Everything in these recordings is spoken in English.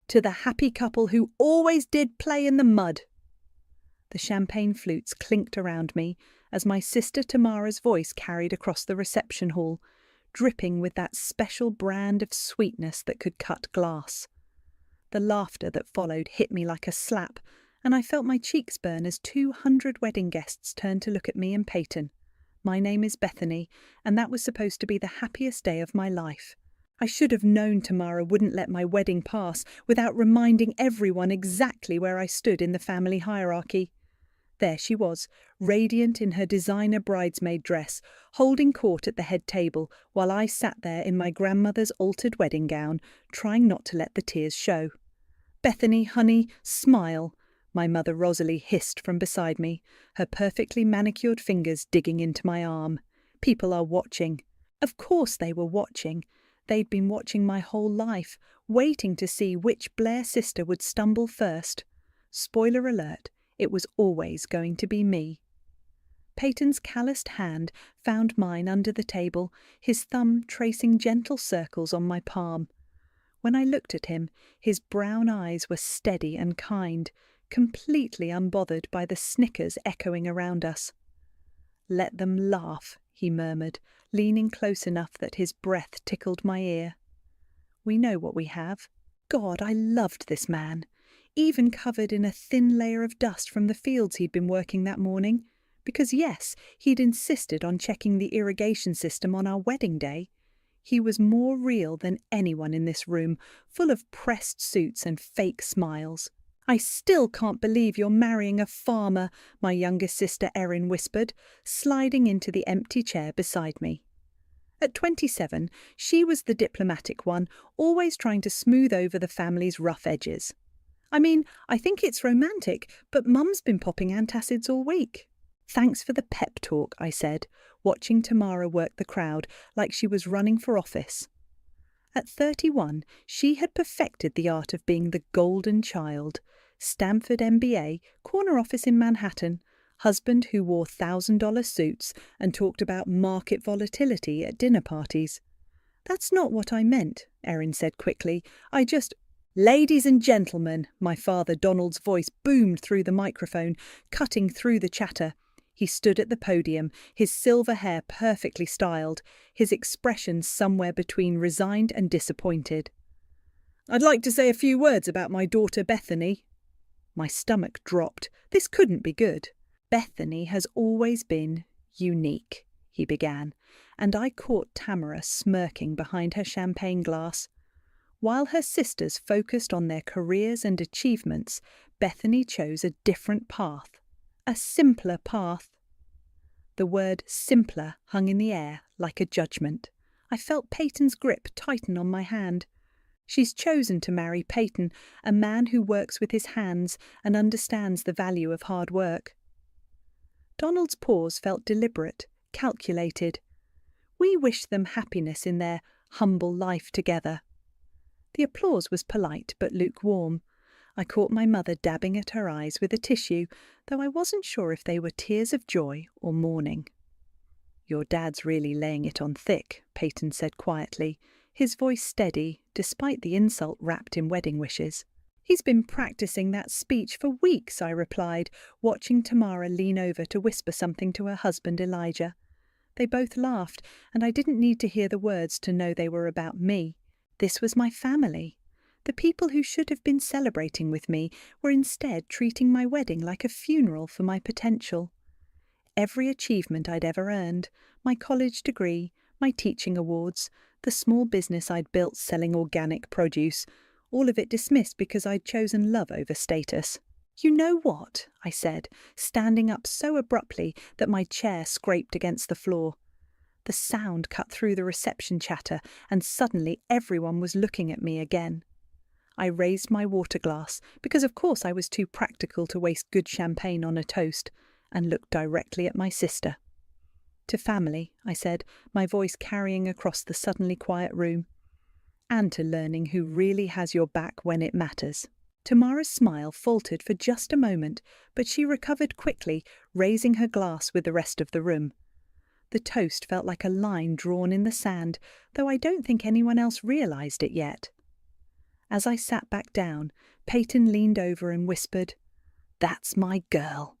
To the happy couple who always did play in the mud. The champagne flutes clinked around me as my sister Tamara's voice carried across the reception hall, dripping with that special brand of sweetness that could cut glass. The laughter that followed hit me like a slap, and I felt my cheeks burn as 200 wedding guests turned to look at me and Peyton. My name is Bethany, and that was supposed to be the happiest day of my life. I should have known Tamara wouldn't let my wedding pass without reminding everyone exactly where I stood in the family hierarchy. There she was, radiant in her designer bridesmaid dress, holding court at the head table, while I sat there in my grandmother's altered wedding gown, trying not to let the tears show. "Bethany, honey, smile," my mother Rosalie hissed from beside me, her perfectly manicured fingers digging into my arm. "People are watching." Of course they were watching. They'd been watching my whole life, waiting to see which Blair sister would stumble first. Spoiler alert, it was always going to be me. Peyton's calloused hand found mine under the table, his thumb tracing gentle circles on my palm. When I looked at him, his brown eyes were steady and kind, completely unbothered by the snickers echoing around us. "Let them laugh," he murmured, leaning close enough that his breath tickled my ear. "We know what we have." God, I loved this man, even covered in a thin layer of dust from the fields he'd been working that morning, because yes, he'd insisted on checking the irrigation system on our wedding day. He was more real than anyone in this room, full of pressed suits and fake smiles. "I still can't believe you're marrying a farmer," my youngest sister Erin whispered, sliding into the empty chair beside me. At 27, she was the diplomatic one, always trying to smooth over the family's rough edges. "I mean, I think it's romantic, but Mum's been popping antacids all week." "Thanks for the pep talk," I said, watching Tamara work the crowd like she was running for office. At 31, she had perfected the art of being the golden child. Stanford MBA, corner office in Manhattan, husband who wore $1,000 suits and talked about market volatility at dinner parties. "That's not what I meant," Erin said quickly. "I just—" "Ladies and gentlemen," my father Donald's voice boomed through the microphone, cutting through the chatter. He stood at the podium, his silver hair perfectly styled, his expression somewhere between resigned and disappointed. "I'd like to say a few words about my daughter Bethany." My stomach dropped. This couldn't be good. "Bethany has always been unique," he began, and I caught Tamara smirking behind her champagne glass. While her sisters focused on their careers and achievements, Bethany chose a different path. A simpler path. The word simpler hung in the air like a judgment. I felt Peyton's grip tighten on my hand. She's chosen to marry Peyton, a man who works with his hands and understands the value of hard work. Donald's pause felt deliberate, calculated. We wished them happiness in their humble life together. The applause was polite but lukewarm. I caught my mother dabbing at her eyes with a tissue, though I wasn't sure if they were tears of joy or mourning. "Your dad's really laying it on thick," Peyton said quietly, his voice steady, despite the insult wrapped in wedding wishes. "He's been practicing that speech for weeks," I replied, watching Tamara lean over to whisper something to her husband Elijah. They both laughed, and I didn't need to hear the words to know they were about me. This was my family. The people who should have been celebrating with me were instead treating my wedding like a funeral for my potential. Every achievement I'd ever earned, my college degree, my teaching awards, the small business I'd built selling organic produce, all of it dismissed because I'd chosen love over status. "You know what?" I said, standing up so abruptly that my chair scraped against the floor. The sound cut through the reception chatter, and suddenly everyone was looking at me again. I raised my water glass, because of course I was too practical to waste good champagne on a toast, and looked directly at my sister. "To family," I said, my voice carrying across the suddenly quiet room. "And to learning who really has your back when it matters." Tamara's smile faltered for just a moment, but she recovered quickly, raising her glass with the rest of the room. The toast felt like a line drawn in the sand, though I don't think anyone else realized it yet. As I sat back down, Peyton leaned over and whispered, "That's my girl."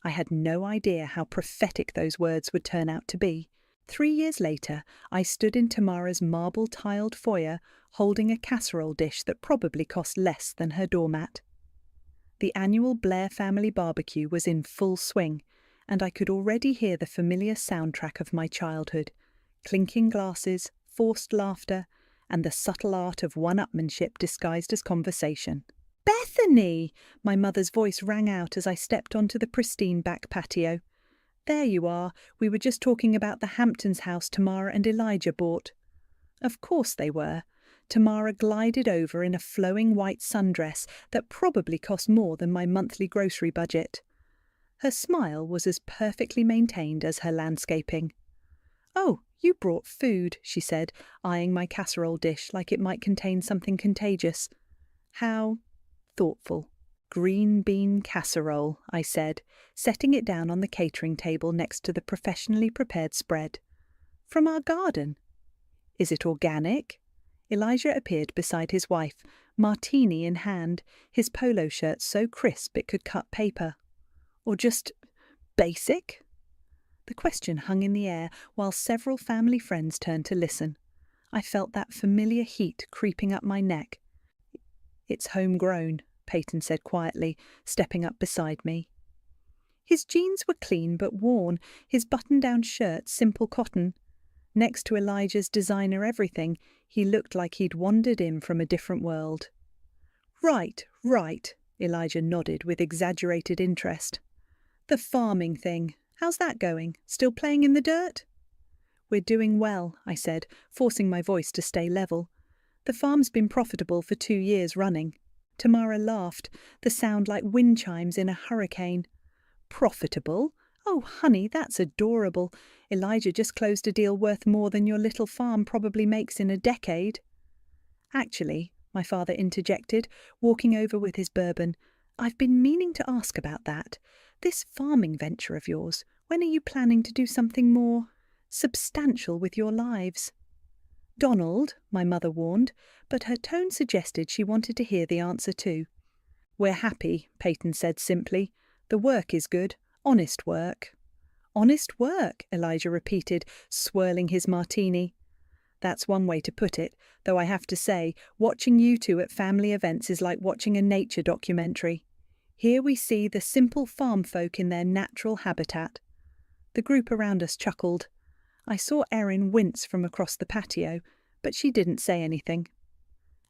I had no idea how prophetic those words would turn out to be. 3 years later, I stood in Tamara's marble-tiled foyer holding a casserole dish that probably cost less than her doormat. The annual Blair family barbecue was in full swing, and I could already hear the familiar soundtrack of my childhood: clinking glasses, forced laughter, and the subtle art of one-upmanship disguised as conversation. "Bethany!" My mother's voice rang out as I stepped onto the pristine back patio. "There you are. We were just talking about the Hamptons house Tamara and Elijah bought." Of course they were. Tamara glided over in a flowing white sundress that probably cost more than my monthly grocery budget. Her smile was as perfectly maintained as her landscaping. "Oh, you brought food," she said, eyeing my casserole dish like it might contain something contagious. "How thoughtful." "Green bean casserole," I said, setting it down on the catering table next to the professionally prepared spread. "From our garden." "Is it organic?" Elijah appeared beside his wife, martini in hand, his polo shirt so crisp it could cut paper. "Or just basic?" The question hung in the air while several family friends turned to listen. I felt that familiar heat creeping up my neck. "It's homegrown," Peyton said quietly, stepping up beside me. His jeans were clean but worn, his button-down shirt simple cotton. Next to Elijah's designer everything, he looked like he'd wandered in from a different world. Right, Elijah nodded with exaggerated interest. "The farming thing, how's that going? Still playing in the dirt?" "We're doing well," I said, forcing my voice to stay level. "The farm's been profitable for 2 years running." Tamara laughed, the sound like wind chimes in a hurricane. "Profitable? Oh, honey, that's adorable. Elijah just closed a deal worth more than your little farm probably makes in a decade." "Actually," my father interjected, walking over with his bourbon, "I've been meaning to ask about that. This farming venture of yours, when are you planning to do something more substantial with your lives?" "Donald," my mother warned, but her tone suggested she wanted to hear the answer too. "We're happy," Peyton said simply. "The work is good. Honest work." "Honest work," Elijah repeated, swirling his martini. "That's one way to put it, though I have to say, watching you two at family events is like watching a nature documentary. Here we see the simple farm folk in their natural habitat." The group around us chuckled. I saw Erin wince from across the patio, but she didn't say anything.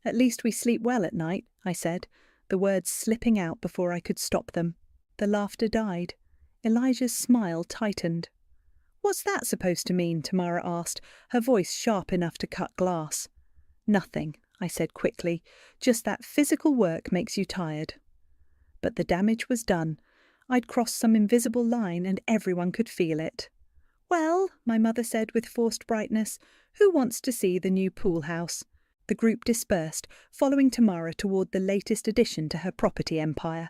"At least we sleep well at night," I said, the words slipping out before I could stop them. The laughter died. Elijah's smile tightened. "What's that supposed to mean?" Tamara asked, her voice sharp enough to cut glass. "Nothing," I said quickly. "Just that physical work makes you tired." But the damage was done. I'd crossed some invisible line and everyone could feel it. "Well," my mother said with forced brightness, "who wants to see the new pool house?" The group dispersed, following Tamara toward the latest addition to her property empire.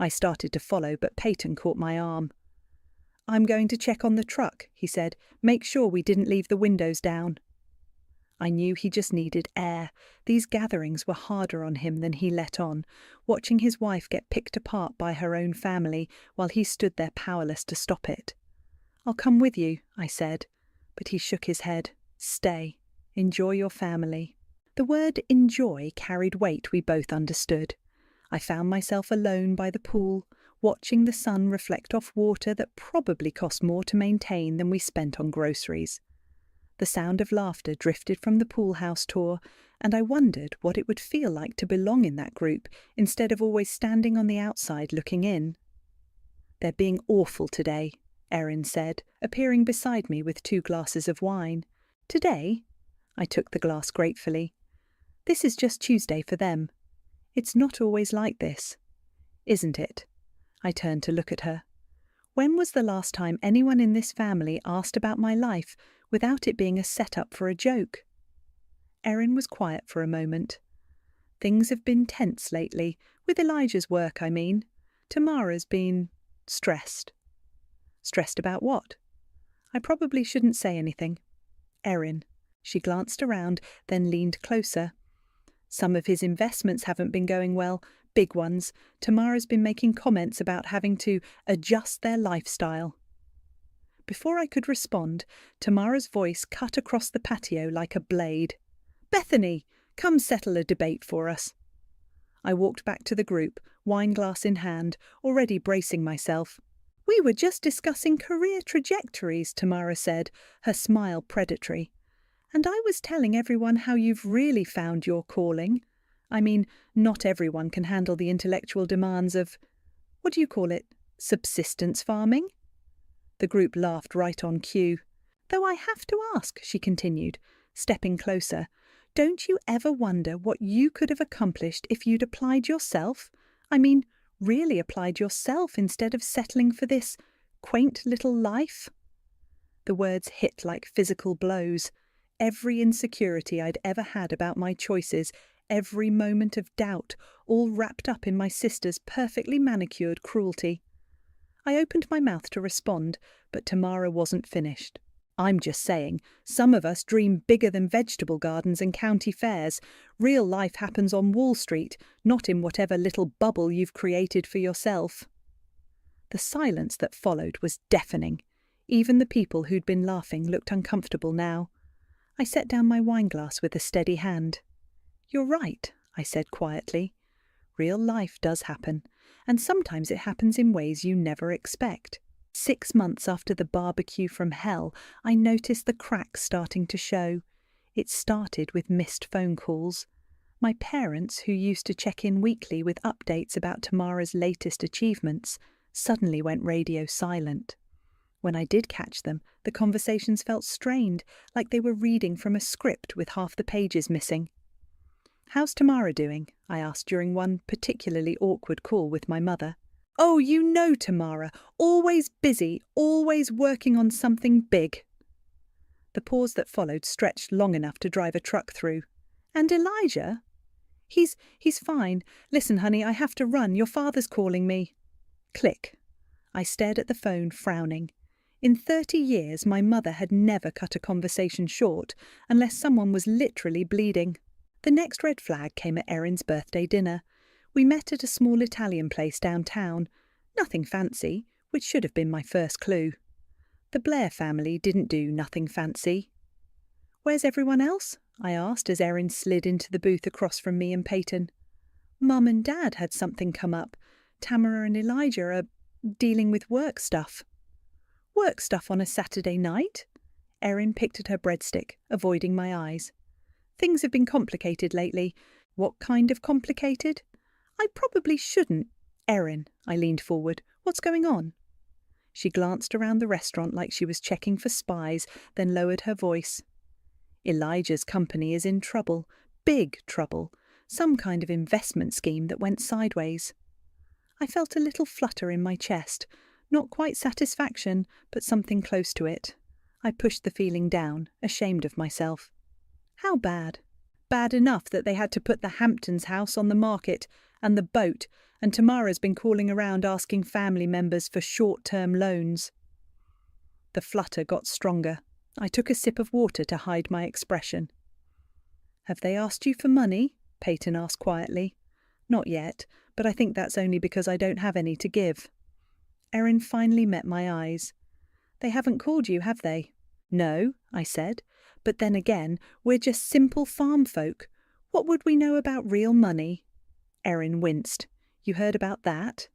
I started to follow, but Peyton caught my arm. "I'm going to check on the truck," he said. "Make sure we didn't leave the windows down." I knew he just needed air. These gatherings were harder on him than he let on, watching his wife get picked apart by her own family while he stood there powerless to stop it. "I'll come with you," I said, but he shook his head. "Stay. Enjoy your family." The word enjoy carried weight we both understood. I found myself alone by the pool, watching the sun reflect off water that probably cost more to maintain than we spent on groceries. The sound of laughter drifted from the pool house tour, and I wondered what it would feel like to belong in that group instead of always standing on the outside looking in. "They're being awful today," Erin said, appearing beside me with 2 glasses of wine. "Today?" I took the glass gratefully. "This is just Tuesday for them. It's not always like this." "Isn't it?" I turned to look at her. When was the last time anyone in this family asked about my life without it being a setup for a joke? Erin was quiet for a moment. "Things have been tense lately, with Elijah's work, I mean. Tamara's been stressed." "Stressed about what?" "I probably shouldn't say anything." "Erin." She glanced around, then leaned closer. Some of his investments haven't been going well, big ones. Tamara's been making comments about having to adjust their lifestyle. Before I could respond, Tamara's voice cut across the patio like a blade. "Bethany, come settle a debate for us." I walked back to the group, wineglass in hand, already bracing myself. "We were just discussing career trajectories," Tamara said, her smile predatory. "And I was telling everyone how you've really found your calling. I mean, not everyone can handle the intellectual demands of, what do you call it, subsistence farming?" The group laughed right on cue. "Though I have to ask," she continued, stepping closer, "don't you ever wonder what you could have accomplished if you'd applied yourself? I mean, really applied yourself instead of settling for this quaint little life?" The words hit like physical blows. Every insecurity I'd ever had about my choices, every moment of doubt, all wrapped up in my sister's perfectly manicured cruelty. I opened my mouth to respond, but Tamara wasn't finished. "I'm just saying, some of us dream bigger than vegetable gardens and county fairs. Real life happens on Wall Street, not in whatever little bubble you've created for yourself." The silence that followed was deafening. Even the people who'd been laughing looked uncomfortable now. I set down my wineglass with a steady hand. "You're right," I said quietly. "Real life does happen, and sometimes it happens in ways you never expect." 6 months after the barbecue from hell, I noticed the cracks starting to show. It started with missed phone calls. My parents, who used to check in weekly with updates about Tamara's latest achievements, suddenly went radio silent. When I did catch them, the conversations felt strained, like they were reading from a script with half the pages missing. "How's Tamara doing?" I asked during one particularly awkward call with my mother. "Oh, you know Tamara, always busy, always working on something big." The pause that followed stretched long enough to drive a truck through. "And Elijah?" He's fine. Listen, honey, I have to run. Your father's calling me." Click. I stared at the phone, frowning. In 30 years, my mother had never cut a conversation short, unless someone was literally bleeding. The next red flag came at Erin's birthday dinner. We met at a small Italian place downtown. Nothing fancy, which should have been my first clue. The Blair family didn't do nothing fancy. "Where's everyone else?" I asked as Erin slid into the booth across from me and Peyton. "Mum and Dad had something come up. Tamara and Elijah are dealing with work stuff." "Work stuff on a Saturday night?" Erin picked at her breadstick, avoiding my eyes. "Things have been complicated lately." "What kind of complicated?" "I probably shouldn't." "Erin," I leaned forward, "what's going on?" She glanced around the restaurant like she was checking for spies, then lowered her voice. "Elijah's company is in trouble, big trouble, some kind of investment scheme that went sideways." I felt a little flutter in my chest, not quite satisfaction, but something close to it. I pushed the feeling down, ashamed of myself. "How bad?" "Bad enough that they had to put the Hamptons house on the market, and the boat, and Tamara's been calling around asking family members for short-term loans." The flutter got stronger. I took a sip of water to hide my expression. "Have they asked you for money?" Peyton asked quietly. "Not yet, but I think that's only because I don't have any to give." Erin finally met my eyes. "They haven't called you, have they?" "No," I said. "But then again, we're just simple farm folk. What would we know about real money?" Erin winced. "You heard about that?"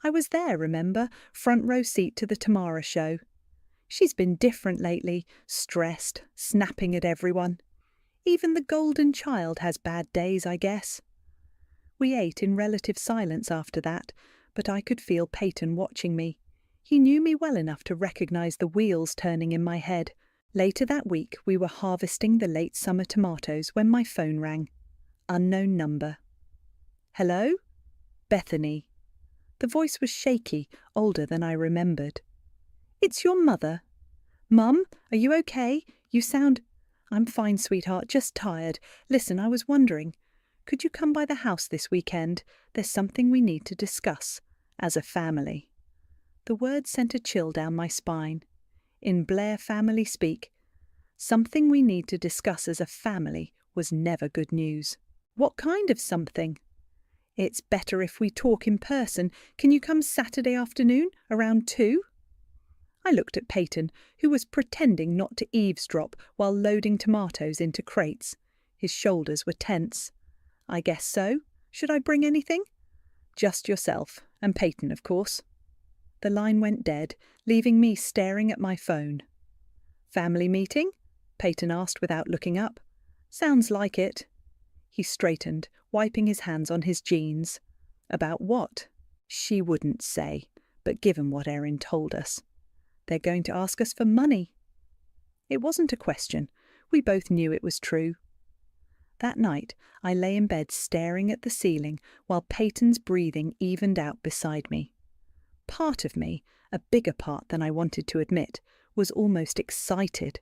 "I was there, remember? Front row seat to the Tamara show." "She's been different lately, stressed, snapping at everyone. Even the golden child has bad days, I guess." We ate in relative silence after that, but I could feel Peyton watching me. He knew me well enough to recognize the wheels turning in my head. Later that week, we were harvesting the late summer tomatoes when my phone rang. Unknown number. "Hello?" "Bethany." The voice was shaky, older than I remembered. "It's your mother." "Mum, are you okay? You sound—" "I'm fine, sweetheart, just tired. Listen, I was wondering, could you come by the house this weekend? There's something we need to discuss, as a family." The words sent a chill down my spine. In Blair family speak, something we need to discuss as a family was never good news. What kind of something? It's better if we talk in person. Can you come Saturday afternoon, around 2? I looked at Peyton, who was pretending not to eavesdrop while loading tomatoes into crates. His shoulders were tense. I guess so. Should I bring anything? Just yourself, and Peyton, of course. The line went dead, leaving me staring at my phone. Family meeting? Peyton asked without looking up. Sounds like it. He straightened, wiping his hands on his jeans. About what? She wouldn't say, but given what Erin told us. They're going to ask us for money. It wasn't a question. We both knew it was true. That night, I lay in bed staring at the ceiling while Peyton's breathing evened out beside me. Part of me, a bigger part than I wanted to admit, was almost excited.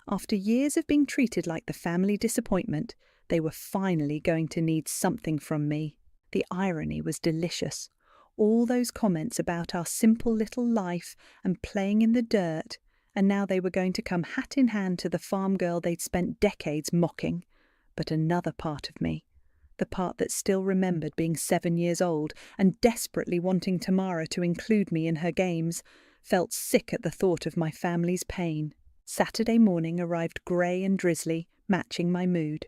After years of being treated like the family disappointment, they were finally going to need something from me. The irony was delicious. All those comments about our simple little life and playing in the dirt, and now they were going to come hat in hand to the farm girl they'd spent decades mocking. But another part of me, the part that still remembered being 7 years old and desperately wanting Tamara to include me in her games, felt sick at the thought of my family's pain. Saturday morning arrived grey and drizzly, matching my mood.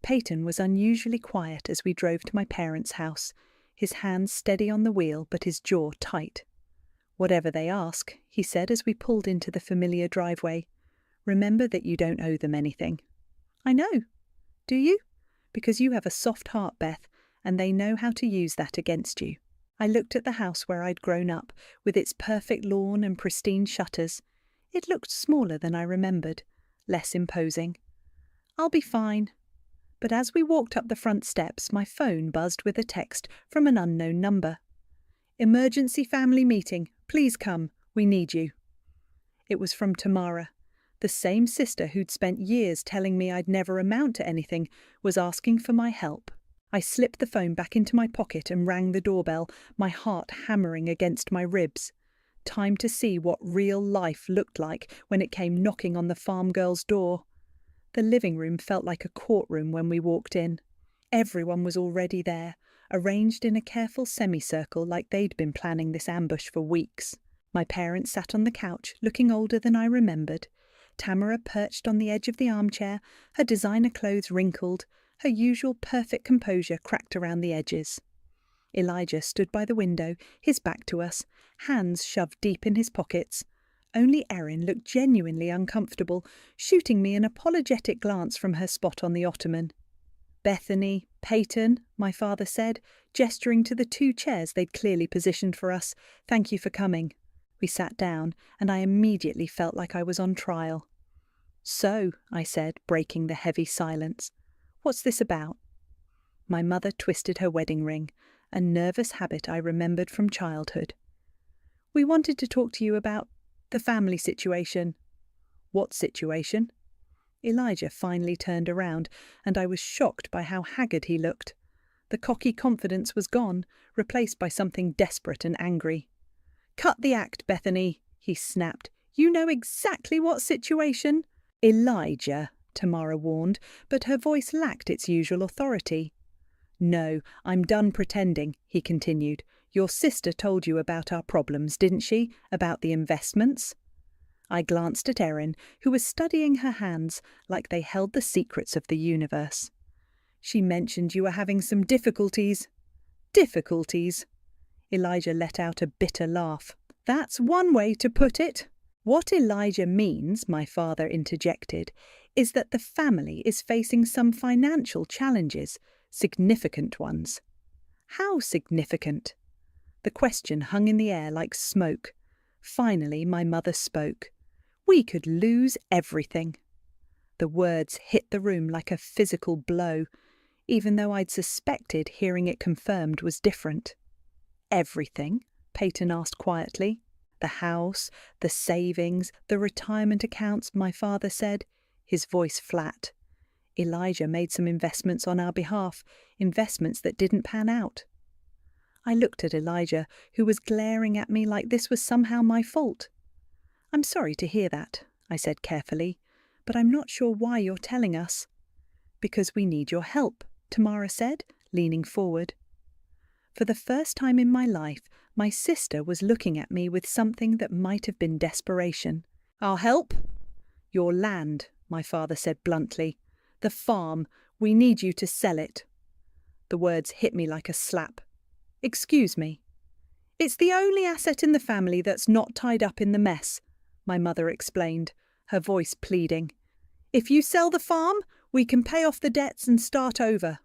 Peyton was unusually quiet as we drove to my parents' house, his hands steady on the wheel but his jaw tight. Whatever they ask, he said as we pulled into the familiar driveway, remember that you don't owe them anything. I know. Do you? Because you have a soft heart, Beth, and they know how to use that against you. I looked at the house where I'd grown up, with its perfect lawn and pristine shutters. It looked smaller than I remembered, less imposing. I'll be fine. But as we walked up the front steps, my phone buzzed with a text from an unknown number. Emergency family meeting. Please come. We need you. It was from Tamara. The same sister who'd spent years telling me I'd never amount to anything was asking for my help. I slipped the phone back into my pocket and rang the doorbell, my heart hammering against my ribs. Time to see what real life looked like when it came knocking on the farm girl's door. The living room felt like a courtroom when we walked in. Everyone was already there, arranged in a careful semicircle like they'd been planning this ambush for weeks. My parents sat on the couch, looking older than I remembered. Tamara perched on the edge of the armchair, her designer clothes wrinkled, her usual perfect composure cracked around the edges. Elijah stood by the window, his back to us, hands shoved deep in his pockets. Only Erin looked genuinely uncomfortable, shooting me an apologetic glance from her spot on the ottoman. Bethany, Peyton, my father said, gesturing to the 2 chairs they'd clearly positioned for us. Thank you for coming. We sat down, and I immediately felt like I was on trial. So, I said, breaking the heavy silence, what's this about? My mother twisted her wedding ring, a nervous habit I remembered from childhood. We wanted to talk to you about the family situation. What situation? Elijah finally turned around, and I was shocked by how haggard he looked. The cocky confidence was gone, replaced by something desperate and angry. Cut the act, Bethany, he snapped. You know exactly what situation. Elijah, Tamara warned, but her voice lacked its usual authority. No, I'm done pretending, he continued. Your sister told you about our problems, didn't she? About the investments? I glanced at Erin, who was studying her hands like they held the secrets of the universe. She mentioned you were having some difficulties. Difficulties? Elijah let out a bitter laugh. That's one way to put it. What Elijah means, my father interjected, is that the family is facing some financial challenges, significant ones. How significant? The question hung in the air like smoke. Finally, my mother spoke. We could lose everything. The words hit the room like a physical blow, even though I'd suspected hearing it confirmed was different. Everything? Peyton asked quietly. The house, the savings, the retirement accounts, my father said, his voice flat. Elijah made some investments on our behalf, investments that didn't pan out. I looked at Elijah, who was glaring at me like this was somehow my fault. I'm sorry to hear that, I said carefully, but I'm not sure why you're telling us. Because we need your help, Tamara said, leaning forward. For the first time in my life, my sister was looking at me with something that might have been desperation. "I'll help." "Your land," my father said bluntly. "The farm. We need you to sell it." The words hit me like a slap. "Excuse me." "It's the only asset in the family that's not tied up in the mess," my mother explained, her voice pleading. "If you sell the farm, we can pay off the debts and start over."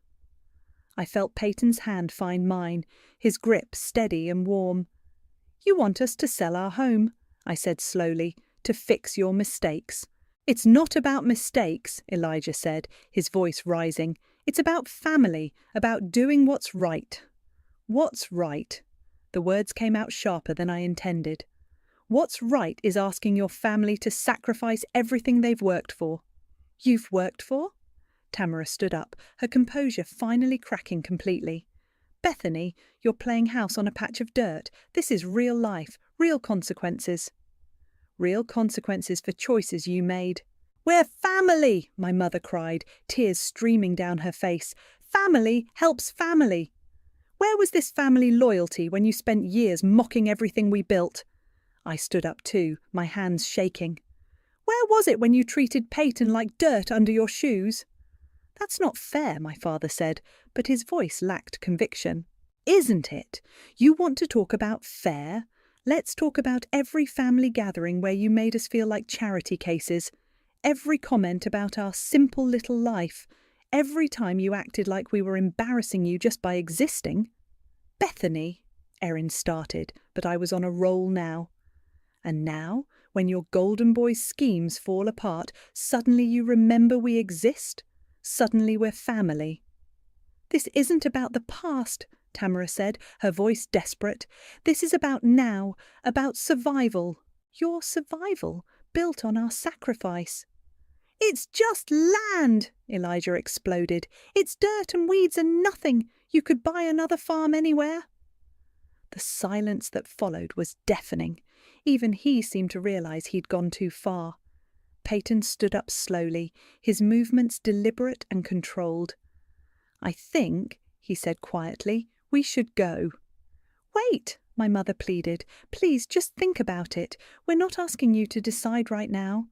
I felt Peyton's hand find mine, his grip steady and warm. "You want us to sell our home," I said slowly, "to fix your mistakes." "It's not about mistakes," Elijah said, his voice rising. "It's about family, about doing what's right." What's right? The words came out sharper than I intended. What's right is asking your family to sacrifice everything they've worked for. "You've worked for?" Tamara stood up, her composure finally cracking completely. "Bethany, you're playing house on a patch of dirt. This is real life, real consequences." "Real consequences for choices you made." "We're family!" my mother cried, tears streaming down her face. "Family helps family." "Where was this family loyalty when you spent years mocking everything we built?" I stood up too, my hands shaking. "Where was it when you treated Peyton like dirt under your shoes?" "That's not fair," my father said, but his voice lacked conviction. "Isn't it? You want to talk about fair? Let's talk about every family gathering where you made us feel like charity cases. Every comment about our simple little life. Every time you acted like we were embarrassing you just by existing." "Bethany," Erin started, but I was on a roll now. "And now, when your golden boy's schemes fall apart, suddenly you remember we exist? Suddenly we're family." "This isn't about the past," Tamara said, her voice desperate. "This is about now, about survival. Your survival, built on our sacrifice." "It's just land!" Elijah exploded. "It's dirt and weeds and nothing. You could buy another farm anywhere." The silence that followed was deafening. Even he seemed to realize he'd gone too far. Peyton stood up slowly, his movements deliberate and controlled. "I think," he said quietly, "we should go." "Wait," my mother pleaded. "Please, just think about it. We're not asking you to decide right now."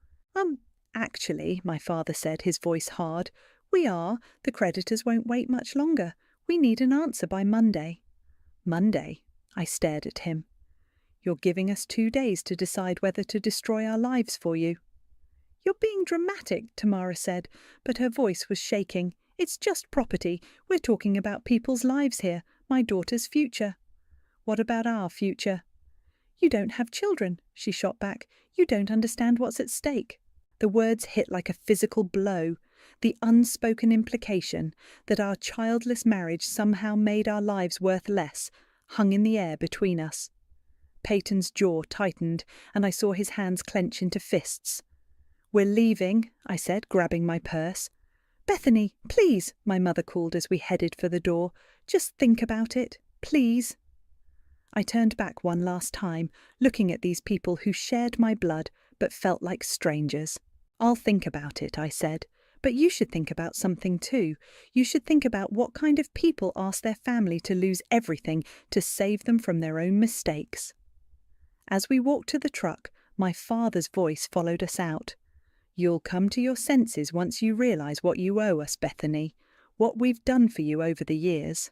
Actually," my father said, his voice hard, "we are. The creditors won't wait much longer. We need an answer by Monday." "Monday?" I stared at him. "You're giving us 2 days to decide whether to destroy our lives for you." "You're being dramatic," Tamara said, but her voice was shaking. "It's just property. We're talking about people's lives here, my daughter's future." "What about our future?" "You don't have children," she shot back. "You don't understand what's at stake." The words hit like a physical blow, the unspoken implication that our childless marriage somehow made our lives worth less, hung in the air between us. Peyton's jaw tightened, and I saw his hands clench into fists. "We're leaving," I said, grabbing my purse. "Bethany, please," my mother called as we headed for the door. "Just think about it, please." I turned back one last time, looking at these people who shared my blood but felt like strangers. "I'll think about it," I said. "But you should think about something too. You should think about what kind of people ask their family to lose everything to save them from their own mistakes." As we walked to the truck, my father's voice followed us out. "You'll come to your senses once you realise what you owe us, Bethany, what we've done for you over the years."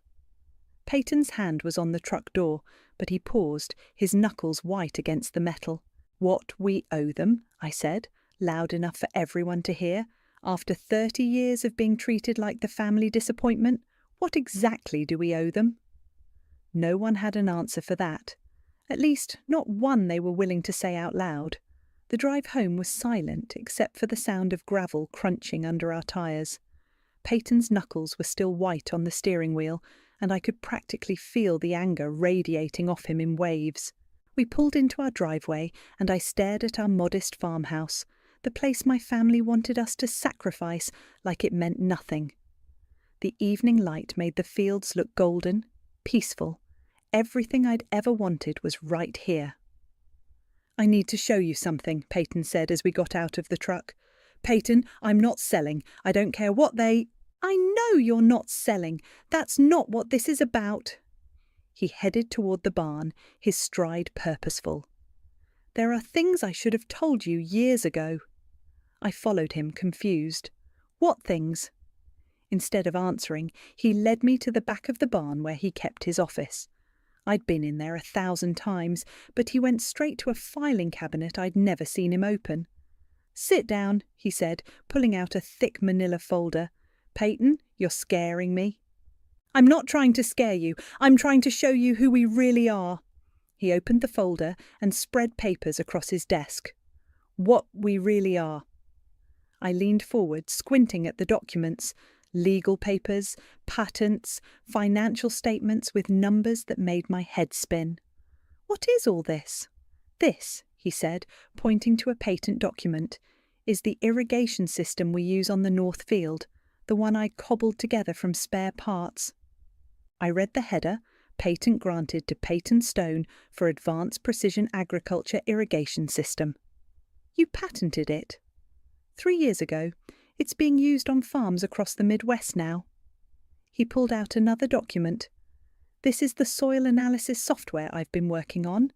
Peyton's hand was on the truck door, but he paused, his knuckles white against the metal. "What we owe them," I said, loud enough for everyone to hear. "After 30 years of being treated like the family disappointment, what exactly do we owe them?" No one had an answer for that. At least, not one they were willing to say out loud. The drive home was silent, except for the sound of gravel crunching under our tyres. Peyton's knuckles were still white on the steering wheel, and I could practically feel the anger radiating off him in waves. We pulled into our driveway, and I stared at our modest farmhouse, the place my family wanted us to sacrifice like it meant nothing. The evening light made the fields look golden, peaceful. Everything I'd ever wanted was right here. "I need to show you something," Peyton said as we got out of the truck. "Peyton, I'm not selling. I don't care what they—" I know you're not selling. That's not what this is about. He headed toward the barn, his stride purposeful. There are things I should have told you years ago. I followed him, confused. What things? Instead of answering, he led me to the back of the barn where he kept his office. I'd been in there 1,000 times, but he went straight to a filing cabinet I'd never seen him open. "Sit down," he said, pulling out a thick manila folder. "Peyton, you're scaring me." "I'm not trying to scare you. I'm trying to show you who we really are." He opened the folder and spread papers across his desk. "What we really are." I leaned forward, squinting at the documents. Legal papers, patents, financial statements with numbers that made my head spin. "What is all this?" "This," he said, pointing to a patent document, "is the irrigation system we use on the North Field, the one I cobbled together from spare parts." I read the header, "Patent granted to Peyton Stone for Advanced Precision Agriculture Irrigation System." "You patented it?" 3 years ago. It's being used on farms across the Midwest now." He pulled out another document. "This is the soil analysis software I've been working on,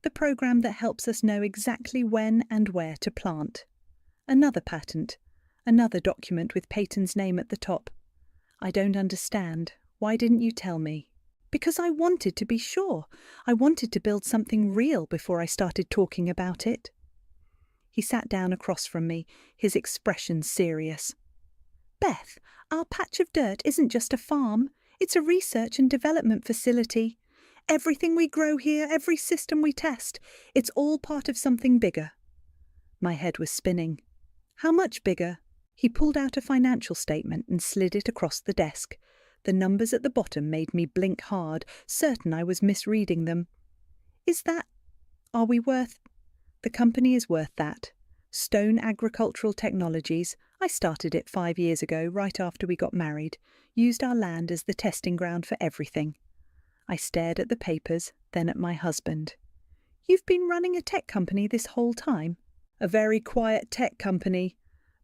the program that helps us know exactly when and where to plant." Another patent, another document with Peyton's name at the top. "I don't understand. Why didn't you tell me?" "Because I wanted to be sure. I wanted to build something real before I started talking about it." He sat down across from me, his expression serious. "Beth, our patch of dirt isn't just a farm. It's a research and development facility. Everything we grow here, every system we test, it's all part of something bigger." My head was spinning. "How much bigger?" He pulled out a financial statement and slid it across the desk. The numbers at the bottom made me blink hard, certain I was misreading them. Are we worth? The company is worth that. Stone Agricultural Technologies. I started it 5 years ago, right after we got married. Used our land as the testing ground for everything. I stared at the papers, then at my husband. "You've been running a tech company this whole time?" "A very quiet tech company.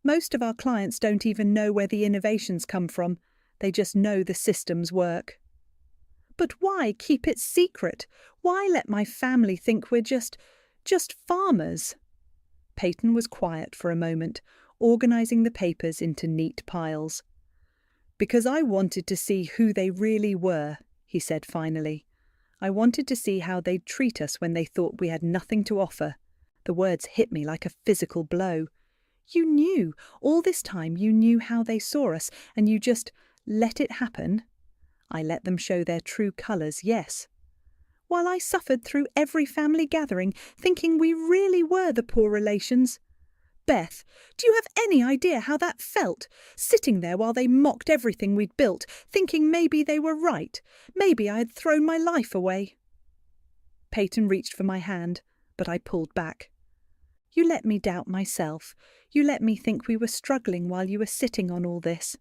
Most of our clients don't even know where the innovations come from. They just know the systems work." "But why keep it secret? Why let my family think we're just farmers?" Peyton was quiet for a moment, organizing the papers into neat piles. "Because I wanted to see who they really were," he said finally. "I wanted to see how they'd treat us when they thought we had nothing to offer." The words hit me like a physical blow. "You knew, all this time you knew how they saw us, and you just let it happen?" "I let them show their true colours, yes." "While I suffered through every family gathering, thinking we really were the poor relations." "Beth, do you have any idea how that felt? Sitting there while they mocked everything we'd built, thinking maybe they were right. Maybe I had thrown my life away." Peyton reached for my hand, but I pulled back. "You let me doubt myself. You let me think we were struggling while you were sitting on all this."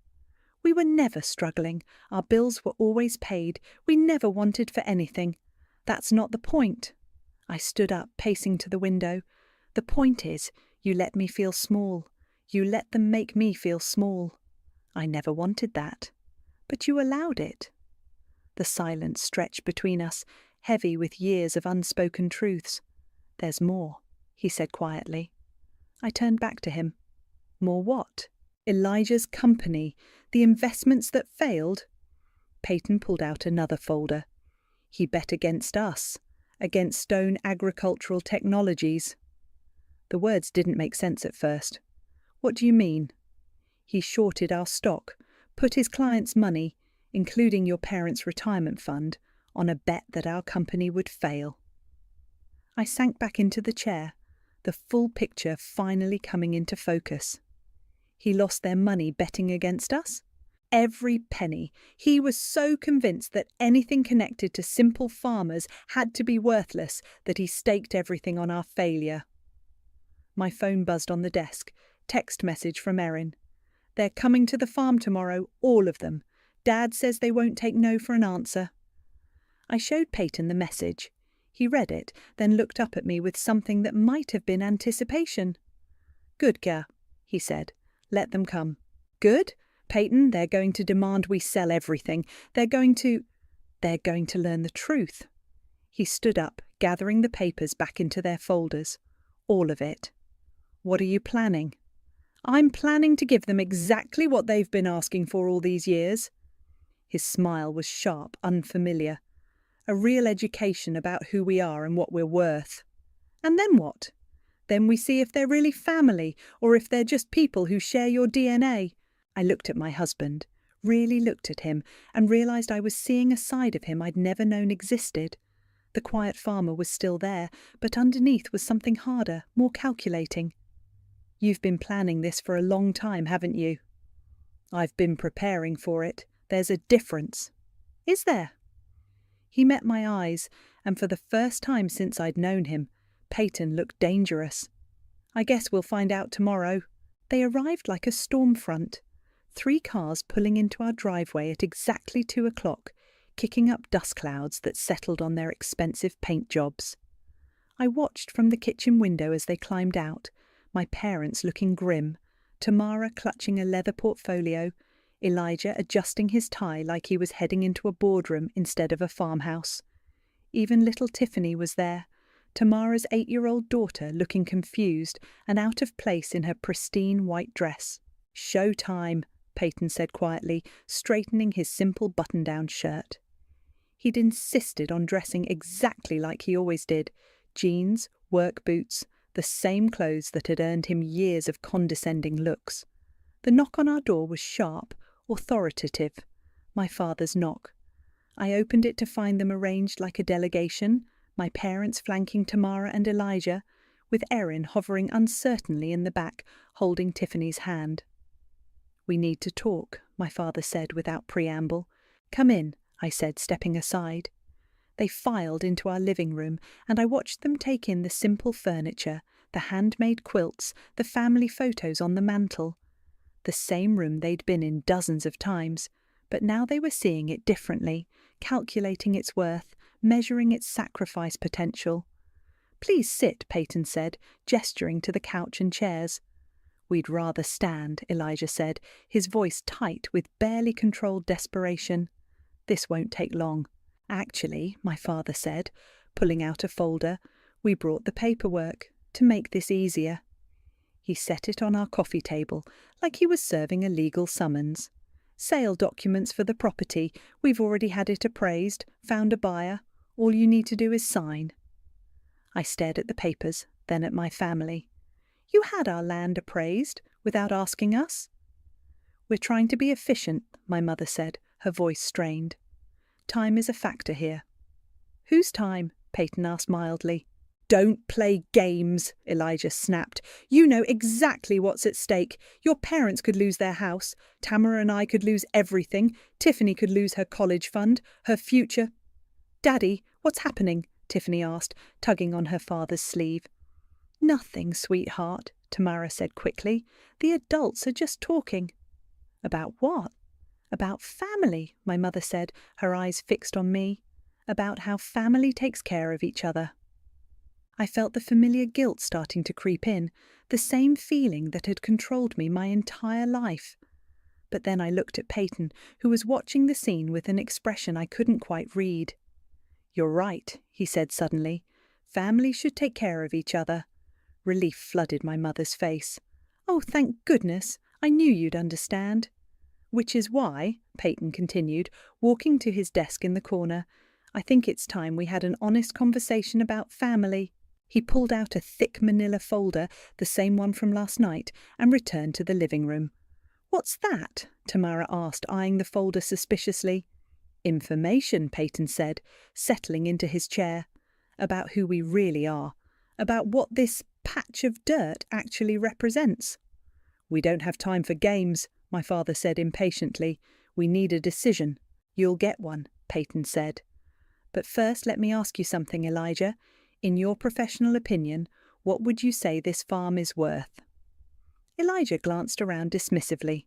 "We were never struggling. Our bills were always paid. We never wanted for anything. That's not the point." I stood up, pacing to the window. "The point is, you let me feel small. You let them make me feel small. I never wanted that. But you allowed it." The silence stretched between us, heavy with years of unspoken truths. "There's more," he said quietly. I turned back to him. "More what?" "Elijah's company, the investments that failed." Peyton pulled out another folder. "He bet against us, against Stone Agricultural Technologies." The words didn't make sense at first. "What do you mean?" "He shorted our stock, put his clients' money, including your parents' retirement fund, on a bet that our company would fail." I sank back into the chair, the full picture finally coming into focus. He lost their money betting against us? Every penny. He was so convinced that anything connected to simple farmers had to be worthless that he staked everything on our failure. My phone buzzed on the desk. Text message from Erin. "They're coming to the farm tomorrow, all of them. Dad says they won't take no for an answer." I showed Peyton the message. He read it, then looked up at me with something that might have been anticipation. "Good, Ga," he said. "Let them come." "Good? Peyton, they're going to demand we sell everything. They're going to learn the truth. He stood up, gathering the papers back into their folders. All of it. What are you planning? I'm planning to give them exactly what they've been asking for all these years. His smile was sharp, unfamiliar. A real education about who we are and what we're worth. And then what? Then we see if they're really family, or if they're just people who share your DNA. I looked at my husband, really looked at him, and realised I was seeing a side of him I'd never known existed. The quiet farmer was still there, but underneath was something harder, more calculating. You've been planning this for a long time, haven't you? I've been preparing for it. There's a difference. Is there? He met my eyes, and for the first time since I'd known him, Peyton looked dangerous. I guess we'll find out tomorrow. They arrived like a storm front. 3 cars pulling into our driveway at exactly 2 o'clock, kicking up dust clouds that settled on their expensive paint jobs. I watched from the kitchen window as they climbed out, my parents looking grim, Tamara clutching a leather portfolio, Elijah adjusting his tie like he was heading into a boardroom instead of a farmhouse. Even little Tiffany was there, Tamara's 8-year-old daughter looking confused and out of place in her pristine white dress. "Show time," Peyton said quietly, straightening his simple button-down shirt. He'd insisted on dressing exactly like he always did, jeans, work boots, the same clothes that had earned him years of condescending looks. The knock on our door was sharp, authoritative, my father's knock. I opened it to find them arranged like a delegation, my parents flanking Tamara and Elijah, with Erin hovering uncertainly in the back, holding Tiffany's hand. "We need to talk," my father said without preamble. "Come in," I said, stepping aside. They filed into our living room, and I watched them take in the simple furniture, the handmade quilts, the family photos on the mantel. The same room they'd been in dozens of times, but now they were seeing it differently, calculating its worth, measuring its sacrifice potential. "Please sit," Peyton said, gesturing to the couch and chairs. "We'd rather stand," Elijah said, his voice tight with barely controlled desperation. "This won't take long." "Actually," my father said, pulling out a folder, "we brought the paperwork to make this easier." He set it on our coffee table, like he was serving a legal summons. "Sale documents for the property. We've already had it appraised, found a buyer. All you need to do is sign." I stared at the papers, then at my family. "You had our land appraised, without asking us?" "We're trying to be efficient," my mother said, her voice strained. "Time is a factor here." "Whose time?" Peyton asked mildly. "Don't play games," Elijah snapped. "You know exactly what's at stake. Your parents could lose their house. Tamara and I could lose everything. Tiffany could lose her college fund, her future." "Daddy, what's happening?" Tiffany asked, tugging on her father's sleeve. "Nothing, sweetheart," Tamara said quickly. "The adults are just talking." "About what?" "About family," my mother said, her eyes fixed on me. "About how family takes care of each other." I felt the familiar guilt starting to creep in, the same feeling that had controlled me my entire life. But then I looked at Peyton, who was watching the scene with an expression I couldn't quite read. "You're right," he said suddenly. "Families should take care of each other." Relief flooded my mother's face. "Oh, thank goodness! I knew you'd understand." "Which is why," Peyton continued, walking to his desk in the corner, "I think it's time we had an honest conversation about family." He pulled out a thick manila folder, the same one from last night, and returned to the living room. "What's that?" Tamara asked, eyeing the folder suspiciously. "Information," Peyton said, settling into his chair. "About who we really are. About what this patch of dirt actually represents." "We don't have time for games," my father said impatiently. "We need a decision." "You'll get one," Peyton said. "But first let me ask you something, Elijah. In your professional opinion, what would you say this farm is worth?" Elijah glanced around dismissively.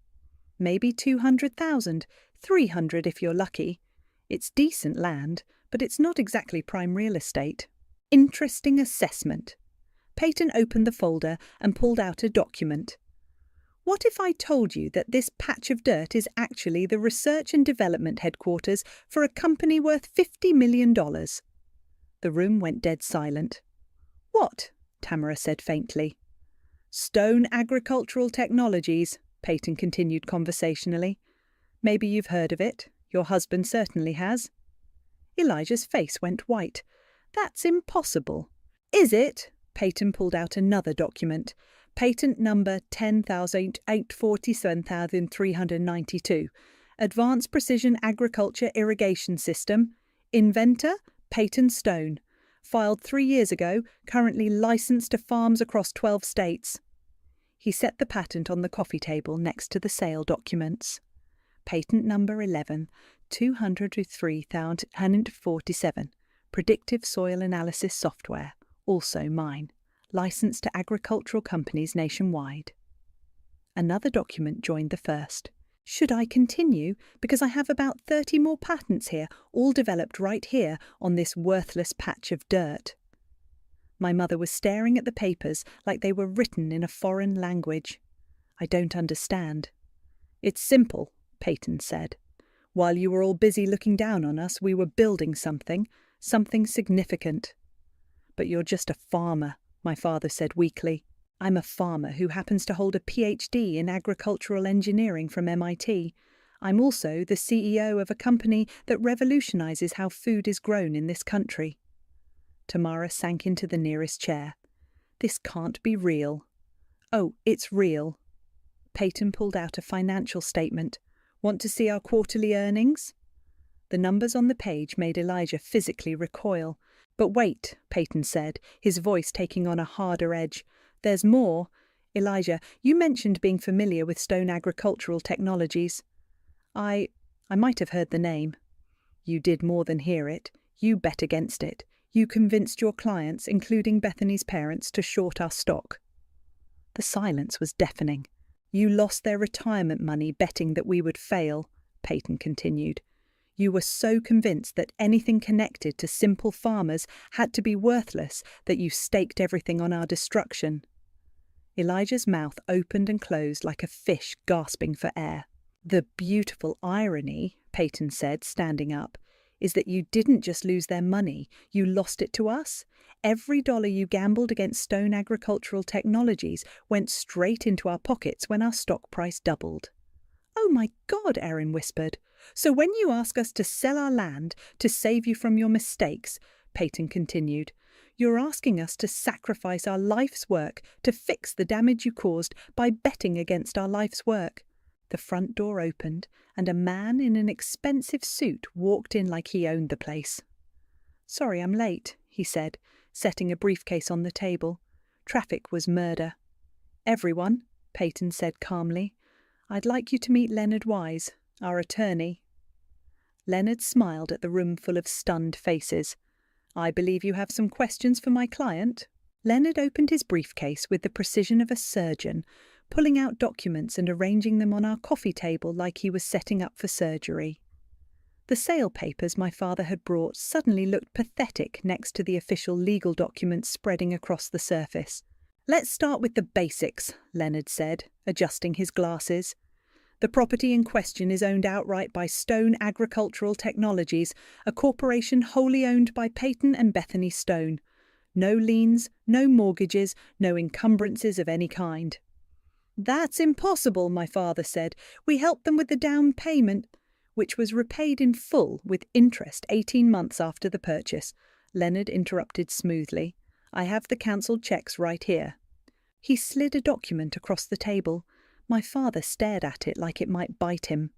"Maybe 200,000, 300 if you're lucky. It's decent land, but it's not exactly prime real estate." "Interesting assessment." Peyton opened the folder and pulled out a document. What if I told you that this patch of dirt is actually the research and development headquarters for a company worth $50 million? The room went dead silent. What? Tamara said faintly. Stone Agricultural Technologies, Peyton continued conversationally. Maybe you've heard of it. Your husband certainly has. Elijah's face went white. That's impossible. Is it? Peyton pulled out another document. Patent number 10,847,392. Advanced Precision Agriculture Irrigation System. Inventor, Peyton Stone. Filed 3 years ago, currently licensed to farms across 12 states. He set the patent on the coffee table next to the sale documents. Patent number 11, 203,047. Predictive Soil Analysis Software. Also mine. Licensed to agricultural companies nationwide. Another document joined the first. Should I continue? Because I have about 30 more patents here, all developed right here on this worthless patch of dirt. My mother was staring at the papers like they were written in a foreign language. I don't understand. It's simple, Peyton said. While you were all busy looking down on us, we were building something significant. But you're just a farmer, my father said weakly. I'm a farmer who happens to hold a PhD in agricultural engineering from MIT. I'm also the CEO of a company that revolutionizes how food is grown in this country. Tamara sank into the nearest chair. This can't be real. Oh, it's real. Peyton pulled out a financial statement. Want to see our quarterly earnings? The numbers on the page made Elijah physically recoil. But wait, Peyton said, his voice taking on a harder edge. There's more. Elijah, you mentioned being familiar with Stone Agricultural Technologies. I might have heard the name. You did more than hear it. You bet against it. You convinced your clients, including Bethany's parents, to short our stock. The silence was deafening. You lost their retirement money betting that we would fail, Peyton continued. You were so convinced that anything connected to simple farmers had to be worthless that you staked everything on our destruction. Elijah's mouth opened and closed like a fish gasping for air. The beautiful irony, Peyton said, standing up, is that you didn't just lose their money, you lost it to us. Every dollar you gambled against Stone Agricultural Technologies went straight into our pockets when our stock price doubled. Oh my God, Erin whispered. So when you ask us to sell our land to save you from your mistakes, Peyton continued, you're asking us to sacrifice our life's work to fix the damage you caused by betting against our life's work. The front door opened, and a man in an expensive suit walked in like he owned the place. Sorry I'm late, he said, setting a briefcase on the table. Traffic was murder. Everyone, Peyton said calmly, I'd like you to meet Leonard Wise, our attorney. Leonard smiled at the room full of stunned faces. I believe you have some questions for my client. Leonard opened his briefcase with the precision of a surgeon, pulling out documents and arranging them on our coffee table like he was setting up for surgery. The sale papers my father had brought suddenly looked pathetic next to the official legal documents spreading across the surface. Let's start with the basics, Leonard said, adjusting his glasses. The property in question is owned outright by Stone Agricultural Technologies, a corporation wholly owned by Peyton and Bethany Stone. No liens, no mortgages, no encumbrances of any kind. That's impossible, my father said. We helped them with the down payment, which was repaid in full with interest 18 months after the purchase. Leonard interrupted smoothly. I have the cancelled cheques right here. He slid a document across the table. My father stared at it like it might bite him.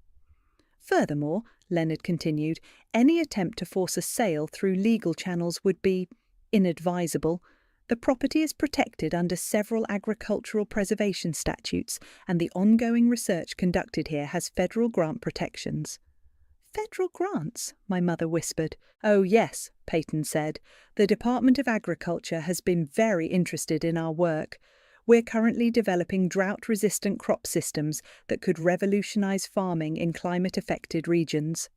Furthermore, Leonard continued, any attempt to force a sale through legal channels would be inadvisable. The property is protected under several agricultural preservation statutes, and the ongoing research conducted here has federal grant protections. Federal grants? My mother whispered. Oh yes, Peyton said. The Department of Agriculture has been very interested in our work. We're currently developing drought-resistant crop systems that could revolutionize farming in climate-affected regions.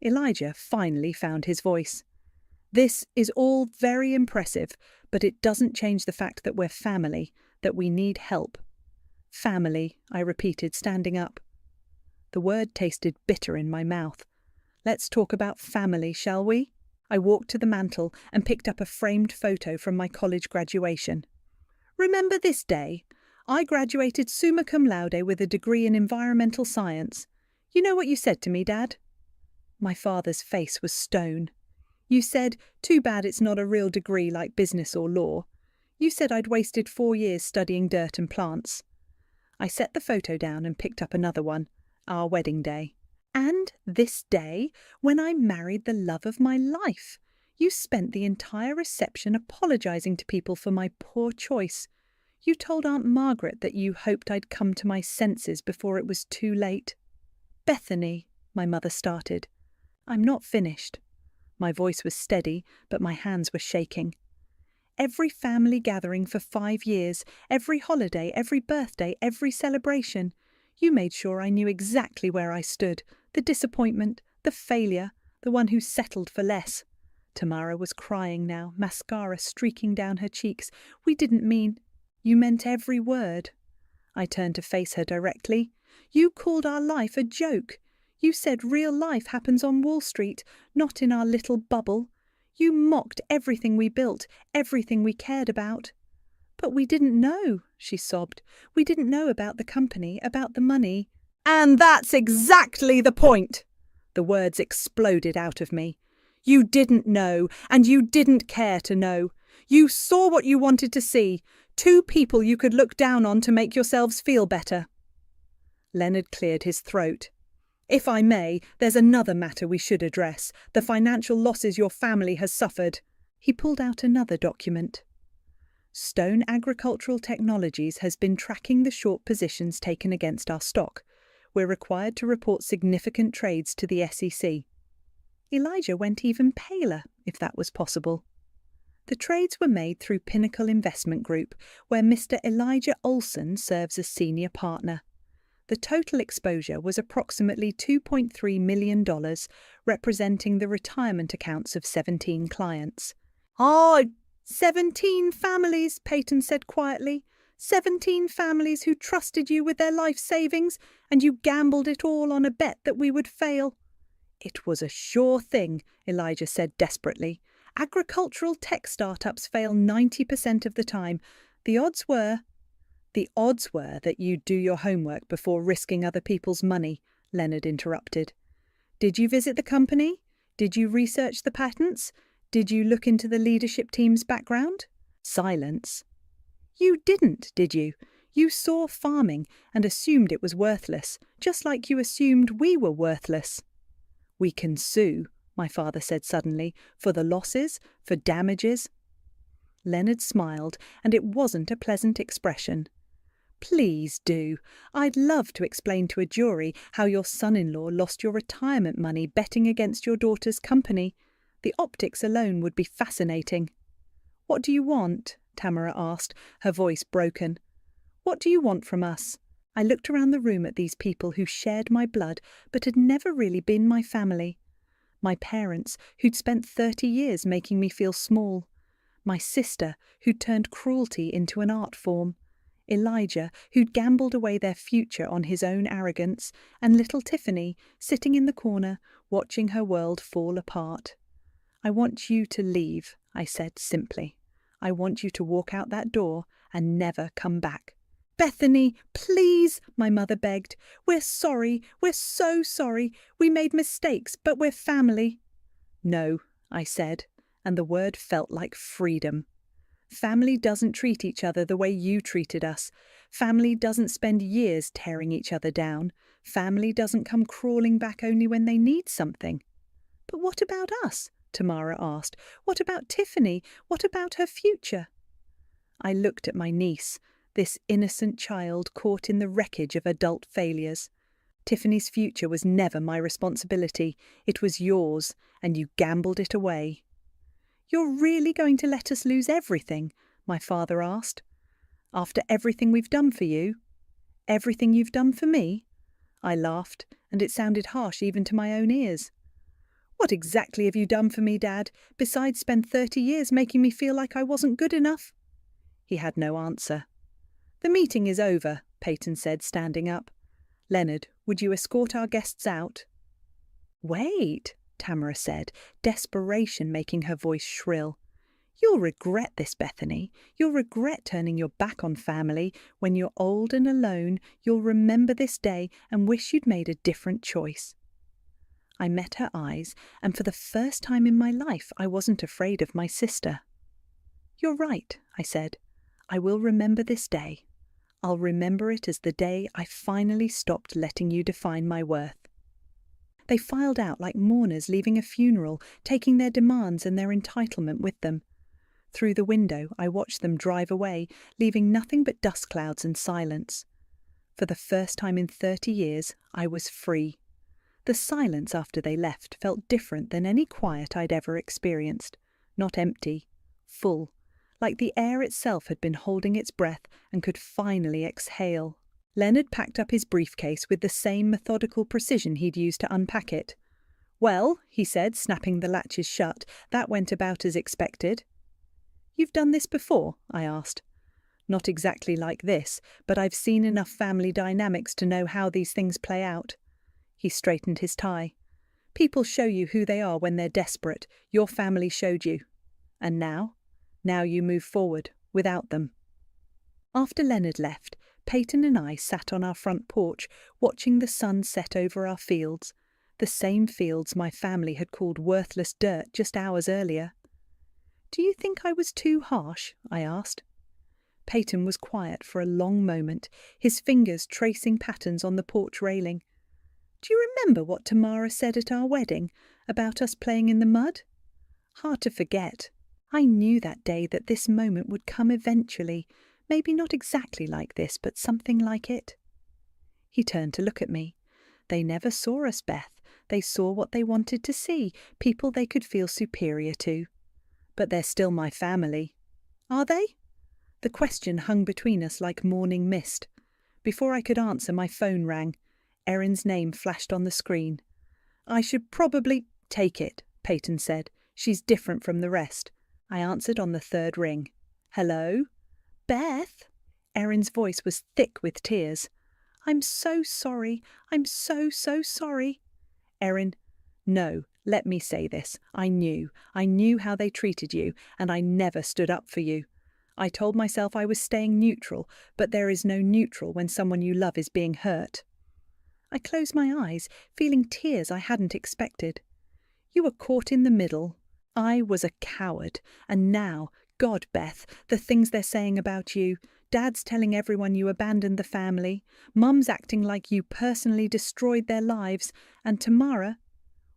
Elijah finally found his voice. This is all very impressive, but it doesn't change the fact that we're family, that we need help. Family, I repeated, standing up. The word tasted bitter in my mouth. Let's talk about family, shall we? I walked to the mantel and picked up a framed photo from my college graduation. Remember this day? I graduated summa cum laude with a degree in environmental science. You know what you said to me, Dad? My father's face was stone. You said, too bad it's not a real degree like business or law. You said I'd wasted 4 years studying dirt and plants. I set the photo down and picked up another one, our wedding day. And this day, when I married the love of my life, you spent the entire reception apologising to people for my poor choice. You told Aunt Margaret that you hoped I'd come to my senses before it was too late. Bethany, my mother started. I'm not finished. My voice was steady, but my hands were shaking. Every family gathering for 5 years, every holiday, every birthday, every celebration, you made sure I knew exactly where I stood, the disappointment, the failure, the one who settled for less. Tamara was crying now, mascara streaking down her cheeks. We didn't mean... You meant every word. I turned to face her directly. You called our life a joke. You said real life happens on Wall Street, not in our little bubble. You mocked everything we built, everything we cared about. But we didn't know, she sobbed. We didn't know about the company, about the money. And that's exactly the point! The words exploded out of me. You didn't know, and you didn't care to know. You saw what you wanted to see. 2 people you could look down on to make yourselves feel better. Leonard cleared his throat. If I may, there's another matter we should address, the financial losses your family has suffered. He pulled out another document. Stone Agricultural Technologies has been tracking the short positions taken against our stock. We're required to report significant trades to the SEC. Elijah went even paler, if that was possible. The trades were made through Pinnacle Investment Group, where Mr. Elijah Olson serves as senior partner. The total exposure was approximately $2.3 million, representing the retirement accounts of 17 clients. 17 families, Peyton said quietly. 17 families who trusted you with their life savings, and you gambled it all on a bet that we would fail. It was a sure thing, Elijah said desperately. Agricultural tech startups fail 90% of the time. The odds were that you'd do your homework before risking other people's money, Leonard interrupted. Did you visit the company? Did you research the patents? Did you look into the leadership team's background? Silence. You didn't, did you? You saw farming and assumed it was worthless, just like you assumed we were worthless. We can sue, my father said suddenly, for the losses, for damages. Leonard smiled, and it wasn't a pleasant expression. Please do. I'd love to explain to a jury how your son-in-law lost your retirement money betting against your daughter's company. The optics alone would be fascinating. What do you want? Tamara asked, her voice broken. What do you want from us? I looked around the room at these people who shared my blood but had never really been my family. My parents, who'd spent 30 years making me feel small. My sister, who'd turned cruelty into an art form. Elijah, who'd gambled away their future on his own arrogance, and little Tiffany, sitting in the corner, watching her world fall apart. I want you to leave, I said simply. I want you to walk out that door and never come back. Bethany, please, my mother begged. We're sorry. We're so sorry. We made mistakes, but we're family. No, I said, and the word felt like freedom. Family doesn't treat each other the way you treated us. Family doesn't spend years tearing each other down. Family doesn't come crawling back only when they need something. But what about us? Tamara asked. What about Tiffany? What about her future? I looked at my niece, this innocent child caught in the wreckage of adult failures. Tiffany's future was never my responsibility. It was yours, and you gambled it away. You're really going to let us lose everything? My father asked. After everything we've done for you? Everything you've done for me? I laughed, and it sounded harsh even to my own ears. What exactly have you done for me, Dad, besides spend 30 years making me feel like I wasn't good enough? He had no answer. The meeting is over, Peyton said, standing up. "Leonard, would you escort our guests out?" "Wait," Tamara said, desperation making her voice shrill. "You'll regret this, Bethany. You'll regret turning your back on family. When you're old and alone, you'll remember this day and wish you'd made a different choice." I met her eyes, and for the first time in my life I wasn't afraid of my sister. "You're right," I said. "I will remember this day. I'll remember it as the day I finally stopped letting you define my worth." They filed out like mourners leaving a funeral, taking their demands and their entitlement with them. Through the window, I watched them drive away, leaving nothing but dust clouds and silence. For the first time in 30 years, I was free. The silence after they left felt different than any quiet I'd ever experienced. Not empty, full, like the air itself had been holding its breath and could finally exhale. Leonard packed up his briefcase with the same methodical precision he'd used to unpack it. "Well," he said, snapping the latches shut, "that went about as expected." "You've done this before?" I asked. "Not exactly like this, but I've seen enough family dynamics to know how these things play out." He straightened his tie. "People show you who they are when they're desperate. Your family showed you. And now? Now you move forward, without them." After Leonard left, Peyton and I sat on our front porch, watching the sun set over our fields, the same fields my family had called worthless dirt just hours earlier. "Do you think I was too harsh?" I asked. Peyton was quiet for a long moment, his fingers tracing patterns on the porch railing. "Do you remember what Tamara said at our wedding, about us playing in the mud? Hard to forget. I knew that day that this moment would come eventually, maybe not exactly like this, but something like it." He turned to look at me. "They never saw us, Beth. They saw what they wanted to see, people they could feel superior to. But they're still my family." "Are they?" The question hung between us like morning mist. Before I could answer, my phone rang. Erin's name flashed on the screen. "I should probably—" "Take it," Peyton said. "She's different from the rest." I answered on the third ring. "Hello?" "Beth?" Erin's voice was thick with tears. "I'm so sorry. I'm so sorry." "Erin, no, let me say this. I knew how they treated you, and I never stood up for you. I told myself I was staying neutral, but there is no neutral when someone you love is being hurt." I closed my eyes, feeling tears I hadn't expected. "You were caught in the middle. I was a coward, and now, God, Beth, the things they're saying about you. Dad's telling everyone you abandoned the family. Mum's acting like you personally destroyed their lives. And Tamara—"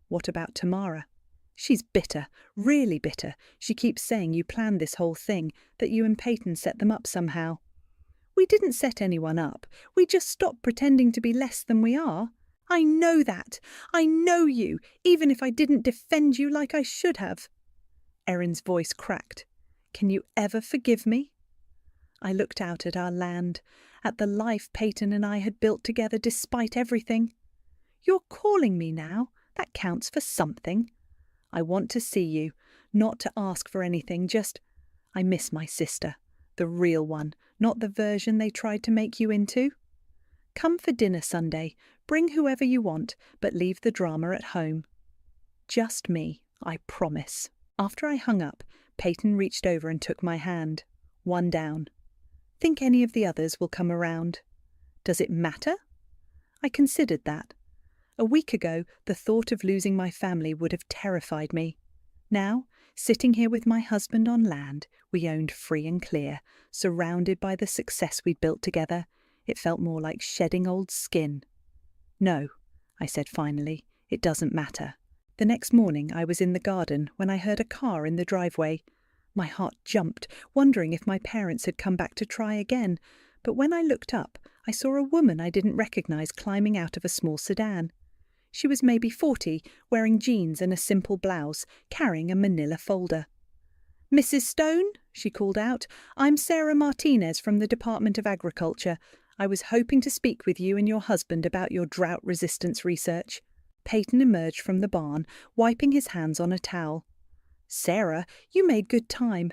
"What about Tamara?" "She's bitter, really bitter. She keeps saying you planned this whole thing, that you and Peyton set them up somehow." "We didn't set anyone up. We just stopped pretending to be less than we are. I know that. I know you, even if I didn't defend you like I should have." Erin's voice cracked. "Can you ever forgive me?" I looked out at our land, at the life Peyton and I had built together despite everything. "You're calling me now. That counts for something. I want to see you, not to ask for anything, just— I miss my sister, the real one, not the version they tried to make you into. Come for dinner Sunday, bring whoever you want, but leave the drama at home. Just me, I promise." After I hung up, Peyton reached over and took my hand. One down. "Think any of the others will come around?" "Does it matter?" I considered that. A week ago, the thought of losing my family would have terrified me. Now, sitting here with my husband on land we owned free and clear, surrounded by the success we'd built together, it felt more like shedding old skin. "No," I said finally, "it doesn't matter." The next morning I was in the garden when I heard a car in the driveway. My heart jumped, wondering if my parents had come back to try again, but when I looked up, I saw a woman I didn't recognize climbing out of a small sedan. She was maybe 40, wearing jeans and a simple blouse, carrying a manila folder. "Mrs. Stone," she called out, "I'm Sarah Martinez from the Department of Agriculture. I was hoping to speak with you and your husband about your drought resistance research." Peyton emerged from the barn, wiping his hands on a towel. "Sarah, you made good time."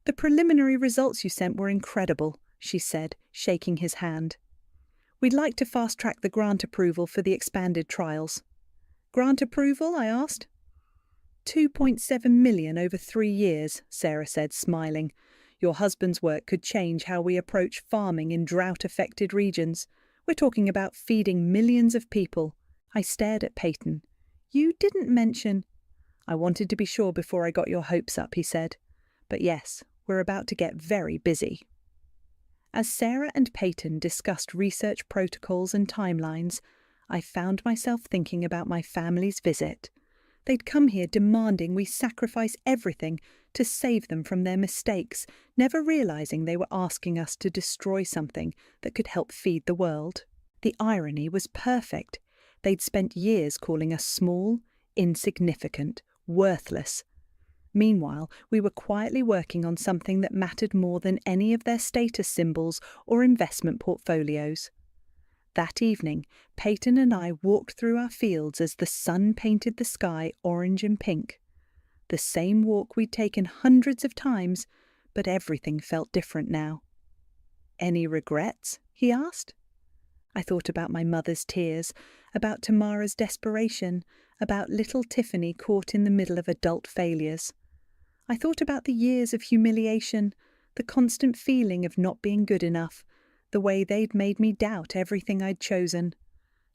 "The preliminary results you sent were incredible," she said, shaking his hand. We'd like to fast-track the grant approval for the expanded trials. Grant approval? I asked. 2.7 million over 3 years, Sarah said, smiling. Your husband's work could change how we approach farming in drought-affected regions. We're talking about feeding millions of people. I stared at Peyton. You didn't mention... I wanted to be sure before I got your hopes up, he said. But yes, we're about to get very busy. As Sarah and Peyton discussed research protocols and timelines, I found myself thinking about my family's visit. They'd come here demanding we sacrifice everything to save them from their mistakes, never realizing they were asking us to destroy something that could help feed the world. The irony was perfect. They'd spent years calling us small, insignificant, worthless. Meanwhile, we were quietly working on something that mattered more than any of their status symbols or investment portfolios. That evening, Peyton and I walked through our fields as the sun painted the sky orange and pink. The same walk we'd taken hundreds of times, but everything felt different now. Any regrets? He asked. I thought about my mother's tears, about Tamara's desperation, about little Tiffany caught in the middle of adult failures. I thought about the years of humiliation, the constant feeling of not being good enough, the way they'd made me doubt everything I'd chosen.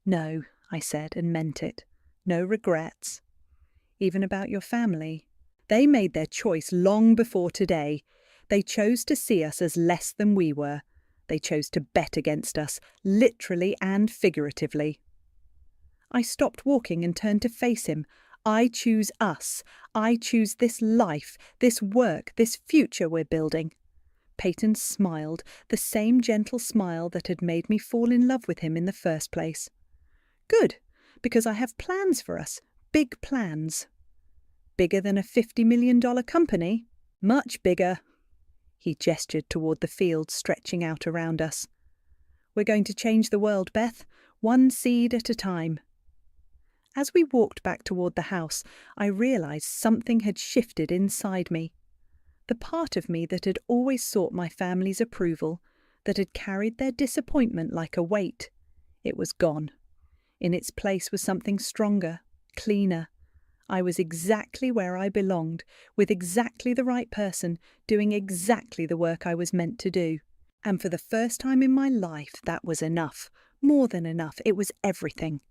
No, I said, and meant it. No regrets. Even about your family. They made their choice long before today. They chose to see us as less than we were. They chose to bet against us, literally and figuratively. I stopped walking and turned to face him. I choose us. I choose this life, this work, this future we're building. Peyton smiled, the same gentle smile that had made me fall in love with him in the first place. Good, because I have plans for us, big plans. Bigger than a $50 million company? Much bigger. He gestured toward the field stretching out around us. We're going to change the world, Beth, one seed at a time. As we walked back toward the house, I realized something had shifted inside me. The part of me that had always sought my family's approval, that had carried their disappointment like a weight, it was gone. In its place was something stronger, cleaner. I was exactly where I belonged, with exactly the right person, doing exactly the work I was meant to do. And for the first time in my life, that was enough. More than enough. It was everything.